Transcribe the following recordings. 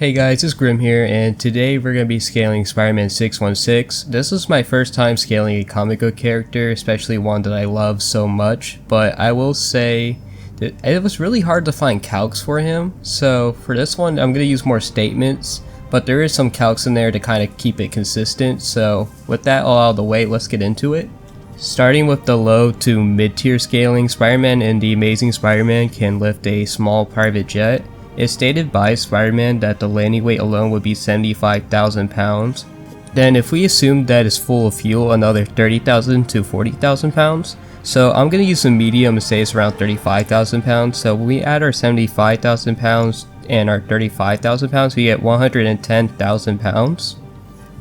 Hey guys, it's Grim here, and today we're going to be scaling Spider-Man 616. This is my first time scaling a comic book character, especially one that I love so much, but I will say that it was really hard to find calcs for him, so for this one I'm going to use more statements, but there is some calcs in there to kind of keep it consistent, so with that all out of the way, let's get into it. Starting with the low to mid-tier scaling, Spider-Man and the Amazing Spider-Man can lift a small private jet. It's stated by Spider-Man that the landing weight alone would be 75,000 pounds. Then if we assume that it's full of fuel, another 30,000 to 40,000 pounds. So I'm going to use a medium and say it's around 35,000 pounds. So when we add our 75,000 pounds and our 35,000 pounds, we get 110,000 pounds.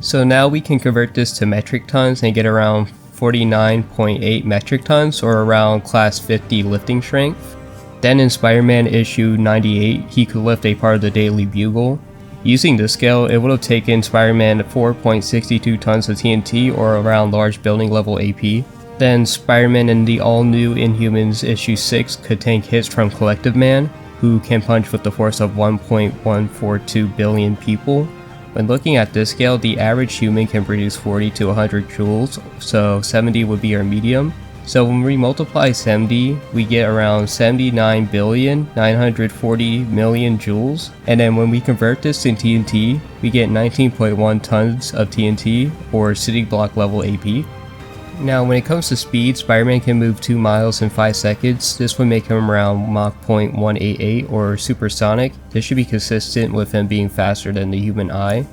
So now we can convert this to metric tons and get around 49.8 metric tons, or around class 50 lifting strength. Then in Spider-Man issue 98, he could lift a part of the Daily Bugle. Using this scale, it would have taken Spider-Man 4.62 tons of TNT, or around large building level AP. Then Spider-Man in the all-new Inhumans issue 6 could tank hits from Collective Man, who can punch with the force of 1.142 billion people. When looking at this scale, the average human can produce 40 to 100 joules, so 70 would be our medium. So when we multiply 70, we get around 79,940,000,000 joules. And then when we convert this to TNT, we get 19.1 tons of TNT, or city block level AP. Now when it comes to speed, Spider-Man can move 2 miles in 5 seconds. This would make him around Mach 0.188 or supersonic. This should be consistent with him being faster than the human eye.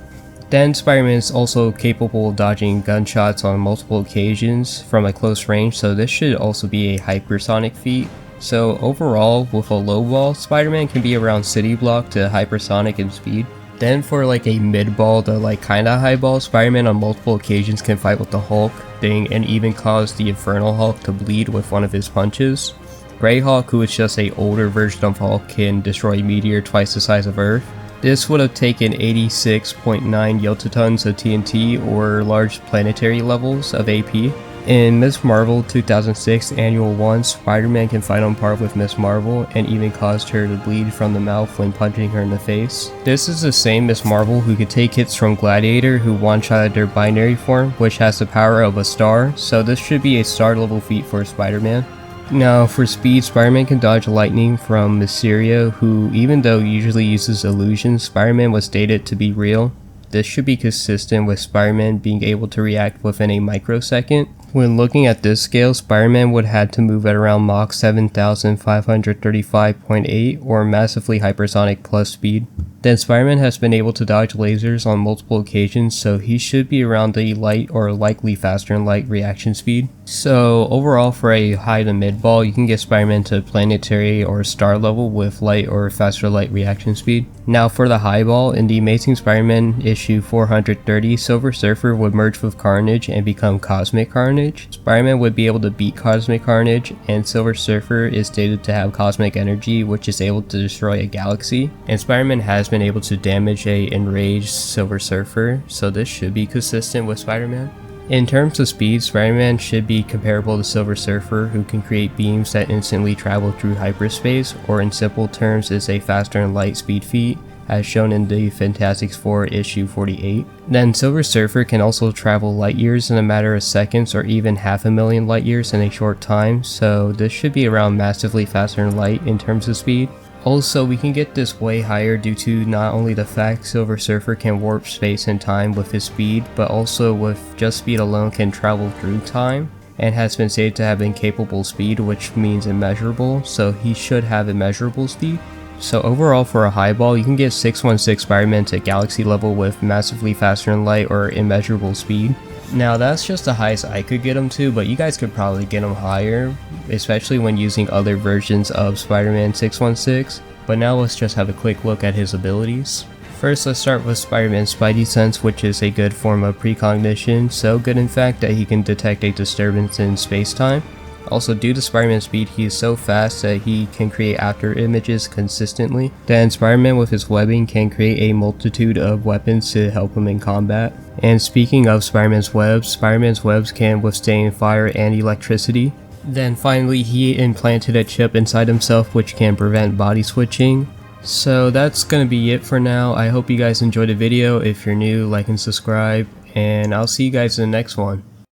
Then Spider-Man is also capable of dodging gunshots on multiple occasions from a close range, so this should also be a hypersonic feat. So overall, with a low ball, Spider-Man can be around city block to hypersonic in speed. Then for like a mid ball to like kinda high ball, Spider-Man on multiple occasions can fight with the Hulk thing and even cause the Infernal Hulk to bleed with one of his punches. Grey Hulk, who is just a older version of Hulk, can destroy a meteor twice the size of Earth. This would have taken 86.9 yototons of TNT, or large planetary levels of AP. In Ms. Marvel 2006 Annual 1, Spider-Man can fight on par with Ms. Marvel and even caused her to bleed from the mouth when punching her in the face. This is the same Ms. Marvel who could take hits from Gladiator, who one-shotted their binary form, which has the power of a star, so this should be a star level feat for Spider-Man. Now for speed, Spider-Man can dodge lightning from Mysterio, who even though usually uses illusions, Spider-Man was stated to be real. This should be consistent with Spider-Man being able to react within a microsecond. When looking at this scale, Spider-Man would have had to move at around Mach 7535.8, or massively hypersonic plus speed. Then Spider-Man has been able to dodge lasers on multiple occasions, so he should be around the light or likely faster than light reaction speed. So overall, for a high to mid ball, you can get Spider-Man to planetary or star level with light or faster light reaction speed. Now for the high ball, in the Amazing Spider-Man issue 430, Silver Surfer would merge with Carnage and become Cosmic Carnage. Spider-Man would be able to beat Cosmic Carnage, and Silver Surfer is stated to have cosmic energy, which is able to destroy a galaxy. And Spider-Man has been able to damage a enraged Silver Surfer, so this should be consistent with Spider-Man. In terms of speed, Spider-Man should be comparable to Silver Surfer, who can create beams that instantly travel through hyperspace, or in simple terms is a faster than light speed feat, as shown in the Fantastic Four issue 48. Then Silver Surfer can also travel light years in a matter of seconds, or even 500,000 light years in a short time, so this should be around massively faster than light in terms of speed. Also, we can get this way higher due to not only the fact Silver Surfer can warp space and time with his speed, but also with just speed alone can travel through time, and has been said to have incapable speed, which means immeasurable, so he should have immeasurable speed. So overall, for a high ball, you can get 616 Spider-Man to galaxy level with massively faster than light or immeasurable speed. Now that's just the highest I could get him to, but you guys could probably get him higher, especially when using other versions of Spider-Man 616. But now let's just have a quick look at his abilities. First, let's start with Spider-Man's Spidey Sense, which is a good form of precognition, so good in fact that he can detect a disturbance in space-time. Also, due to Spider-Man's speed, he is so fast that he can create after images consistently. Then Spider-Man with his webbing can create a multitude of weapons to help him in combat. And speaking of Spider-Man's webs can withstand fire and electricity. Then finally, he implanted a chip inside himself which can prevent body switching. So that's gonna be it for now. I hope you guys enjoyed the video. If you're new, like and subscribe, and I'll see you guys in the next one.